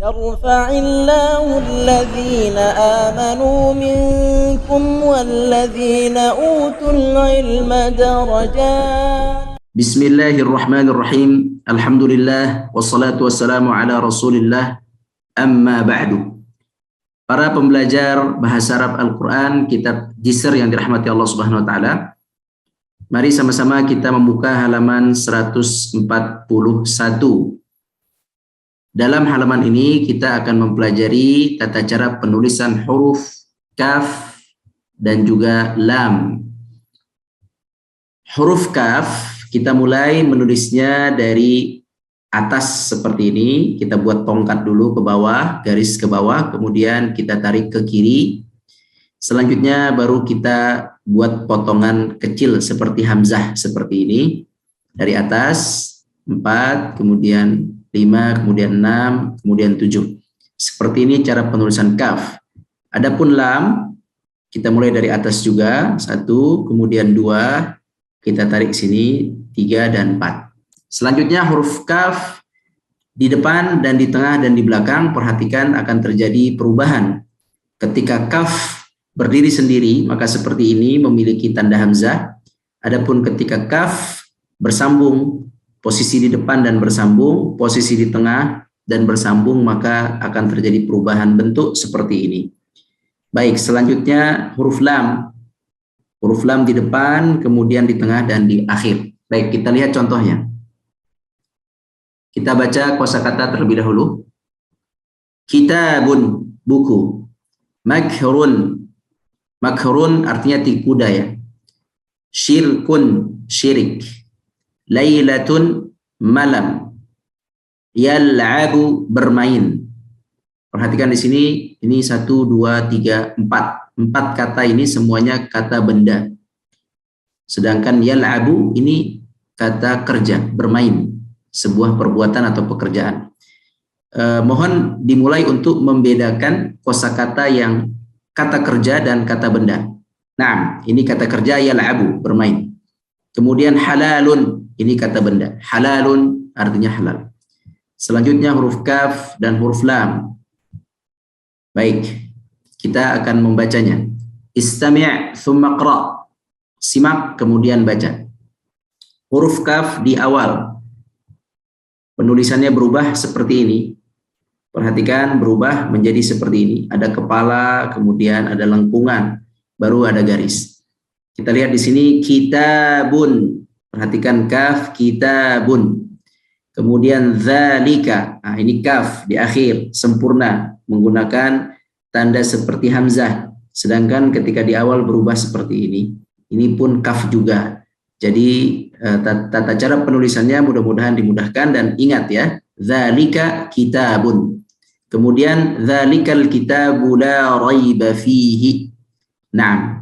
يرفع الله الذين آمنوا منكم والذين أوتوا العلم درجات. Bismillahirrahmanirrahim. Alhamdulillah wassalatu wassalamu ala Rasulillah. Amma ba'du. Para pembelajar bahasa Arab Al-Qur'an kitab Jisr yang dirahmati Allah Subhanahu wa taala. Mari sama-sama kita membuka halaman 141. Dalam halaman ini kita akan mempelajari tata cara penulisan huruf kaf dan juga lam. Huruf kaf kita mulai menulisnya dari atas seperti ini. Kita buat tongkat dulu ke bawah, garis ke bawah, kemudian kita tarik ke kiri. Selanjutnya baru kita buat potongan kecil seperti hamzah seperti ini. Dari atas 4, kemudian 5, kemudian 6, kemudian 7. Seperti ini cara penulisan kaf. Adapun lam, kita mulai dari atas juga. 1, kemudian 2, kita tarik sini 3 dan 4. Selanjutnya huruf kaf di depan dan di tengah dan di belakang, perhatikan akan terjadi perubahan. Ketika kaf berdiri sendiri, maka seperti ini memiliki tanda hamzah. Adapun ketika kaf bersambung, posisi di depan dan bersambung, posisi di tengah dan bersambung, maka akan terjadi perubahan bentuk seperti ini. Baik, selanjutnya huruf lam. Huruf lam di depan, kemudian di tengah dan di akhir. Baik, kita lihat contohnya. Kita baca kosakata terlebih dahulu. Kitabun, buku. Makrun, makrun artinya tipu daya. Syirkun, syirik. Lailatun, malam. Yal'abu, bermain. Perhatikan di sini, ini 1, 2, 3, 4. 4 kata ini semuanya kata benda. Sedangkan yal'abu ini kata kerja, bermain, sebuah perbuatan atau pekerjaan. Mohon dimulai untuk membedakan kosakata yang kata kerja dan kata benda. Nah, ini kata kerja yal'abu, bermain. Kemudian halalun, ini kata benda. Halalun artinya halal. Selanjutnya huruf kaf dan huruf lam. Baik, kita akan membacanya. Istami' thumma qra'. Simak kemudian baca. Huruf kaf di awal. Penulisannya berubah seperti ini. Perhatikan berubah menjadi seperti ini. Ada kepala, kemudian ada lengkungan, baru ada garis. Kita lihat di sini kitabun. Perhatikan kaf, kitabun. Kemudian dzalika. Nah, ini kaf di akhir sempurna menggunakan tanda seperti hamzah. Sedangkan ketika di awal berubah seperti ini. Ini pun kaf juga. Jadi tata cara penulisannya mudah-mudahan dimudahkan, dan ingat ya, dzalika kitabun. Kemudian dzalikal kitabu la raiba fihi. Nah,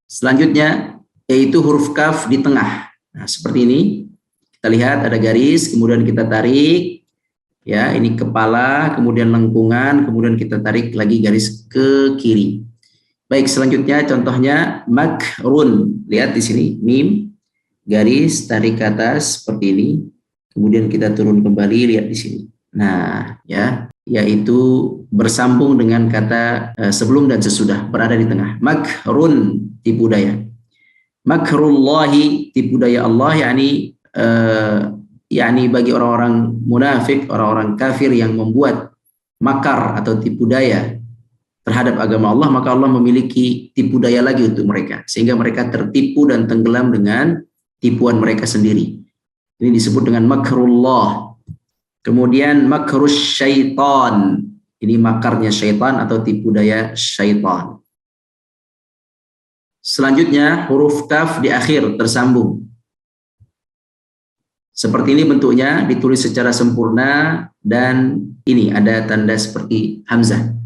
selanjutnya yaitu huruf kaf di tengah. Nah, seperti ini. Kita lihat ada garis, kemudian kita tarik. Ya, ini kepala, kemudian lengkungan, kemudian kita tarik lagi garis ke kiri. Baik, selanjutnya contohnya makrun. Lihat di sini, mim, garis, tarik ke atas seperti ini. Kemudian kita turun kembali, lihat di sini. Nah, ya, yaitu bersambung dengan kata sebelum dan sesudah, berada di tengah. Makrun, tipu daya. Makrullahi, tipu daya Allah, yakni bagi orang-orang munafik, orang-orang kafir yang membuat makar atau tipu daya terhadap agama Allah, maka Allah memiliki tipu daya lagi untuk mereka, sehingga mereka tertipu dan tenggelam dengan tipuan mereka sendiri. Ini disebut dengan makrullah. Kemudian makrus syaitan, ini makarnya syaitan atau tipu daya syaitan. Selanjutnya huruf kaf di akhir tersambung. Seperti ini bentuknya, ditulis secara sempurna, dan ini ada tanda seperti hamzah.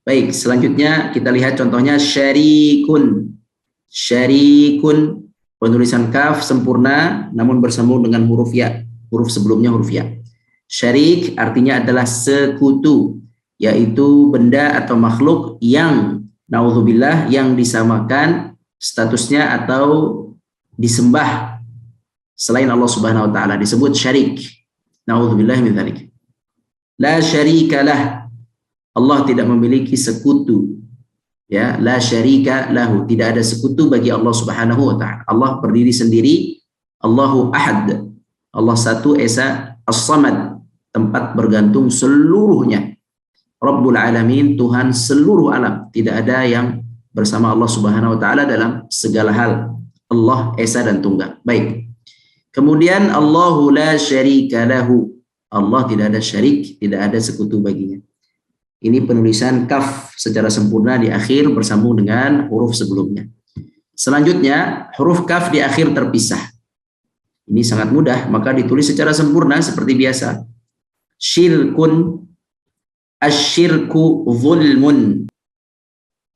Baik, selanjutnya kita lihat contohnya syarikun. Syarikun, penulisan kaf sempurna namun bersambung dengan huruf ya. Huruf sebelumnya huruf ya. Syarik artinya adalah sekutu, yaitu benda atau makhluk yang naudzubillah yang disamakan statusnya atau disembah selain Allah Subhanahu wa taala, disebut syarik. Naudzubillah min dzalik. La syarikalah, Allah tidak memiliki sekutu. Ya, la syarika lahu, tidak ada sekutu bagi Allah Subhanahu wa taala. Allah berdiri sendiri, Allahu ahad. Allah satu esa, as-samad, tempat bergantung seluruhnya. Rabbul alamin, Tuhan seluruh alam. Tidak ada yang bersama Allah Subhanahu wa taala dalam segala hal. Allah esa dan tunggal. Baik. Kemudian Allahu la syarika lahu. Allah tidak ada syarik, tidak ada sekutu baginya. Ini penulisan kaf secara sempurna di akhir bersambung dengan huruf sebelumnya. Selanjutnya, huruf kaf di akhir terpisah. Ini sangat mudah, maka ditulis secara sempurna seperti biasa. Syirkun, asyirku zulmun.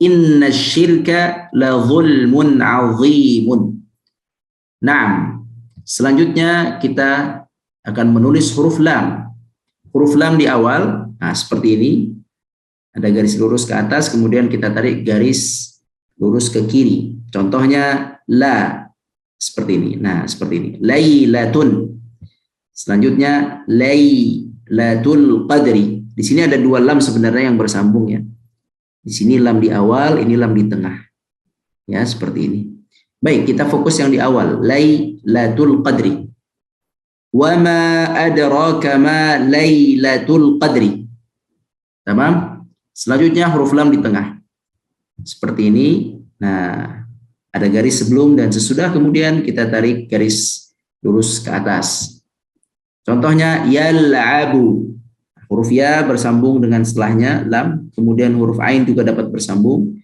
Inna syirka la zulmun azimun. Naam. Selanjutnya kita akan menulis huruf lam. Huruf lam di awal, nah seperti ini. Ada garis lurus ke atas, kemudian kita tarik garis lurus ke kiri. Contohnya la, seperti ini. Nah, seperti ini. Lailatun. Selanjutnya lailatul qadri. Di sini ada dua lam sebenarnya yang bersambung ya. Di sini lam di awal, ini lam di tengah. Ya, seperti ini. Baik, kita fokus yang di awal. Lailatul qadri. Wa ma adraka ma lailatul qadri. Tamam? Selanjutnya huruf lam di tengah. Seperti ini. Nah, ada garis sebelum dan sesudah, kemudian kita tarik garis lurus ke atas. Contohnya yal'abu. Huruf ya bersambung dengan setelahnya lam, kemudian huruf ain juga dapat bersambung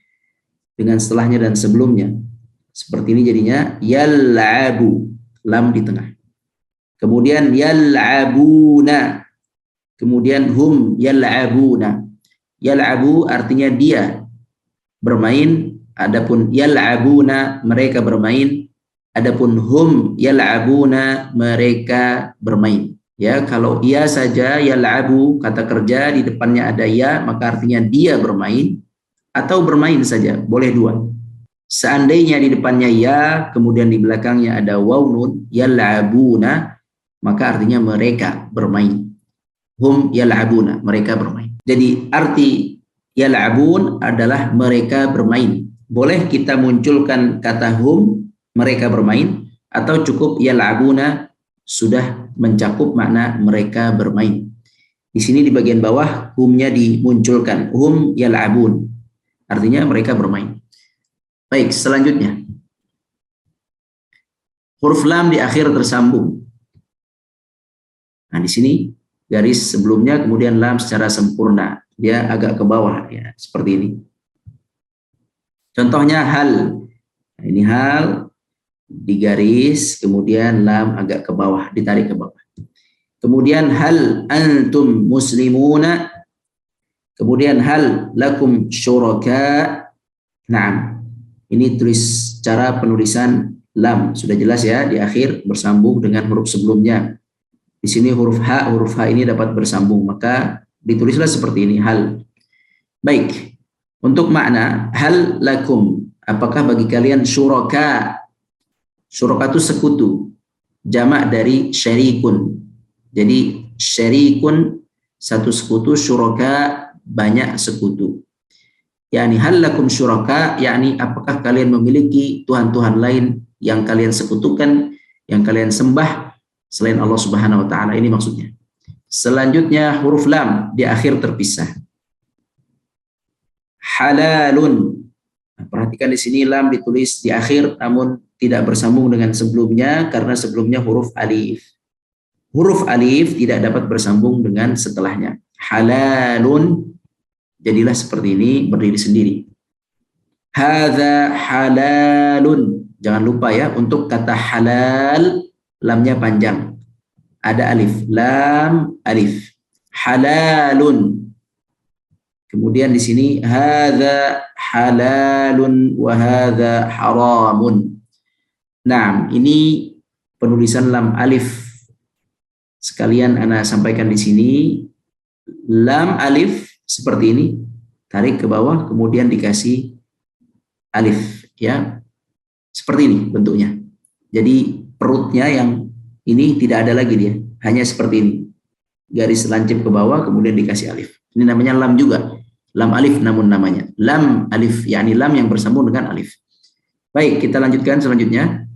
dengan setelahnya dan sebelumnya. Seperti ini jadinya yal'abu, lam di tengah. Kemudian yal'abuna. Kemudian hum yal'abuna. Yal'abu artinya dia bermain, adapun yal'abuna mereka bermain, adapun hum yal'abuna mereka bermain. Ya, kalau ia saja yal'abu kata kerja di depannya ada ya, maka artinya dia bermain atau bermain saja, boleh dua. Seandainya di depannya ya, kemudian di belakangnya ada waw nun yal'abuna, maka artinya mereka bermain. Hum yal'abuna, mereka bermain. Jadi arti yal'abun adalah mereka bermain. Boleh kita munculkan kata hum, mereka bermain, atau cukup yal'abuna sudah mencakup makna mereka bermain. Di sini di bagian bawah humnya dimunculkan, hum yal'abun. Artinya mereka bermain. Baik, selanjutnya. Huruf lam di akhir tersambung. Nah, di sini garis sebelumnya, kemudian lam secara sempurna. Dia agak ke bawah, ya, seperti ini. Contohnya hal. Nah, ini hal di garis, kemudian lam agak ke bawah, ditarik ke bawah. Kemudian hal antum muslimuna. Kemudian hal lakum syuraka. Nah, ini tulis cara penulisan lam. Sudah jelas ya, di akhir bersambung dengan huruf sebelumnya. Di sini huruf H ini dapat bersambung, maka ditulislah seperti ini, hal. Baik, untuk makna hal lakum, apakah bagi kalian syuraka? Syuraka itu sekutu, jamak dari syarikun. Jadi syarikun satu sekutu, syuraka banyak sekutu. Yani hal lakum syuraka, yakni apakah kalian memiliki tuhan-tuhan lain yang kalian sekutukan, yang kalian sembah selain Allah Subhanahu wa taala, ini maksudnya. Selanjutnya huruf lam di akhir terpisah. Halalun. Nah, perhatikan di sini lam ditulis di akhir namun tidak bersambung dengan sebelumnya karena sebelumnya huruf alif. Huruf alif tidak dapat bersambung dengan setelahnya. Halalun jadilah seperti ini, berdiri sendiri. Hadza halalun. Jangan lupa ya, untuk kata halal lamnya panjang. Ada alif, lam, alif. Halalun. Kemudian di sini hadza halalun wa hadza haramun. Nah, ini penulisan lam alif. Sekalian ana sampaikan di sini. Lam alif seperti ini, tarik ke bawah, kemudian dikasih alif, ya. Seperti ini bentuknya. Jadi perutnya yang ini tidak ada lagi dia, hanya seperti ini. Garis lancip ke bawah, kemudian dikasih alif. Ini namanya lam juga. Lam alif namun namanya. Lam alif, yakni lam yang bersambung dengan alif. Baik, kita lanjutkan selanjutnya.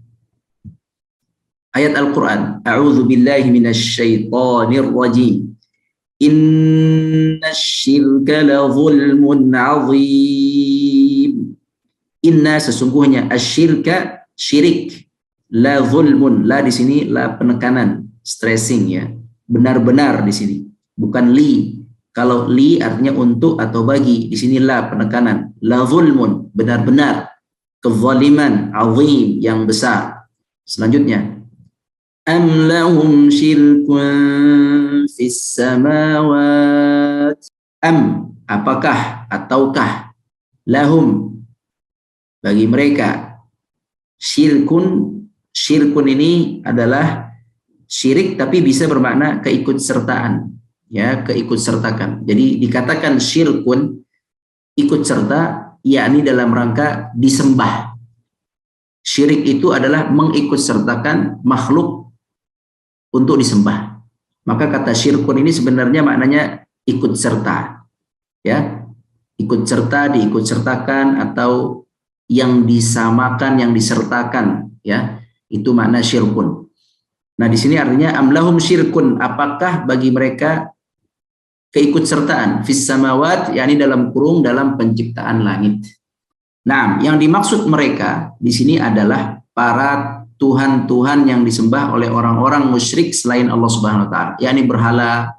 Ayat Al-Quran. A'udzu billahi minasyaitonir rajim. Inna syirka la zulmun azim. Inna sesungguhnya asyirka syirik la zulmun, la di sini la penekanan, stressing ya. Benar-benar di sini, bukan li. Kalau li artinya untuk atau bagi, di sini la penekanan. La zulmun, benar-benar. Kezaliman azim, yang besar. Selanjutnya. Am lahum syirkun fis samawat. Am, apakah ataukah lahum bagi mereka syirkun. Syirkun ini adalah syirik tapi bisa bermakna keikutsertaan, ya, keikutsertakan. Jadi dikatakan syirkun, ikut serta, yakni dalam rangka disembah. Syirik itu adalah mengikutsertakan makhluk untuk disembah. Maka kata syirkun ini sebenarnya maknanya ikut serta, ya, ikut serta, diikut sertakan, atau yang disamakan, yang disertakan, ya, itu makna syirkun. Nah, di sini artinya amlahum syirkun, apakah bagi mereka keikutsertaan fis samawat, yakni dalam kurung dalam penciptaan langit. Nah, yang dimaksud mereka di sini adalah para tuhan-tuhan yang disembah oleh orang-orang musyrik selain Allah Subhanahu wa taala, yakni berhala,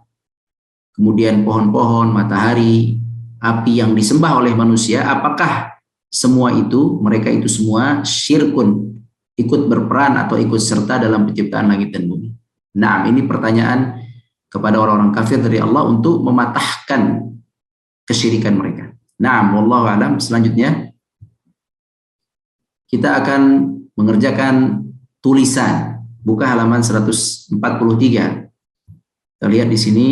kemudian pohon-pohon, matahari, api yang disembah oleh manusia. Apakah semua itu, mereka itu semua syirkun, ikut berperan atau ikut serta dalam penciptaan langit dan bumi? Nah, ini pertanyaan kepada orang-orang kafir dari Allah untuk mematahkan kesyirikan mereka. Nah, wallahu alam. Selanjutnya kita akan mengerjakan tulisan. Buka halaman 143. Kita lihat di sini,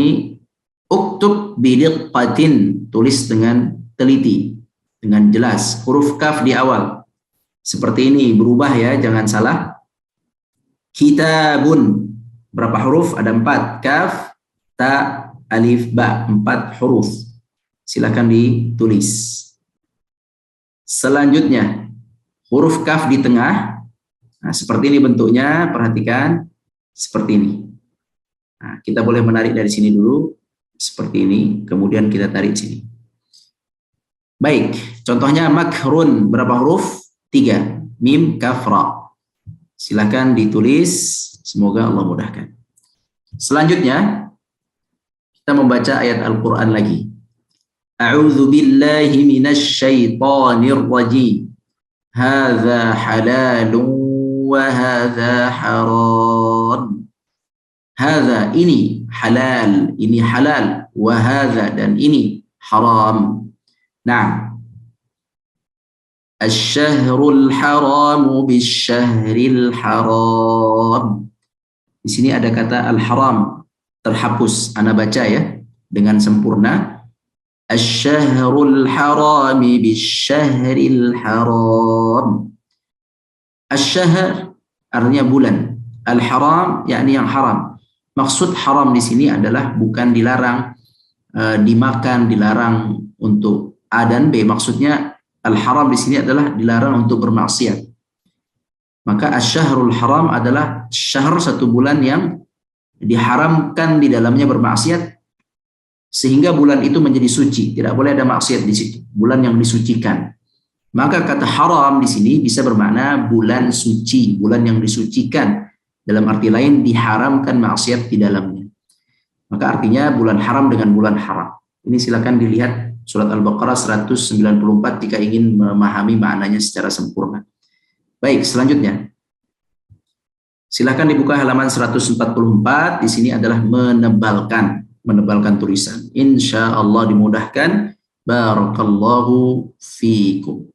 uktub bidiqqatin, tulis dengan teliti, dengan jelas. Huruf kaf di awal. Seperti ini, berubah ya, jangan salah. Kitabun, berapa huruf? Ada 4. Kaf, ta, alif, ba, 4 huruf. Silakan ditulis. Selanjutnya, huruf kaf di tengah. Nah, seperti ini bentuknya, perhatikan. Seperti ini. Nah, kita boleh menarik dari sini dulu. Seperti ini, kemudian kita tarik sini. Baik, contohnya makrun, berapa huruf? 3. Mim, kaf, ra. Silakan ditulis. Semoga Allah mudahkan. Selanjutnya, kita membaca ayat Al-Quran lagi. A'udzu billahi minasy syaithanir rajim. Hadza halalun wa hadza haram. Hadza, ini halal, ini halal, wa hadza, dan ini haram. Nah, asy-syahrul haramu bisy-syahril haram. Di sini ada kata al-haram terhapus, ana baca ya dengan sempurna. Asy-syahrul harami bisy-syahril haram. Asy-syahr artinya bulan, al-haram yakni yang haram. Maksud haram di sini adalah bukan dilarang dimakan, dilarang untuk A dan B. Maksudnya al-haram di sini adalah dilarang untuk bermaksiat. Maka asy-syahrul haram adalah syahr, satu bulan yang diharamkan di dalamnya bermaksiat, sehingga bulan itu menjadi suci, tidak boleh ada maksiat di situ. Bulan yang disucikan. Maka kata haram di sini bisa bermakna bulan suci, bulan yang disucikan. Dalam arti lain diharamkan maksiat di dalamnya. Maka artinya bulan haram dengan bulan haram. Ini silakan dilihat surat Al-Baqarah 194 jika ingin memahami maknanya secara sempurna. Baik, selanjutnya. Silakan dibuka halaman 144. Di sini adalah menebalkan tulisan. Insya Allah dimudahkan. Barakallahu fiikum.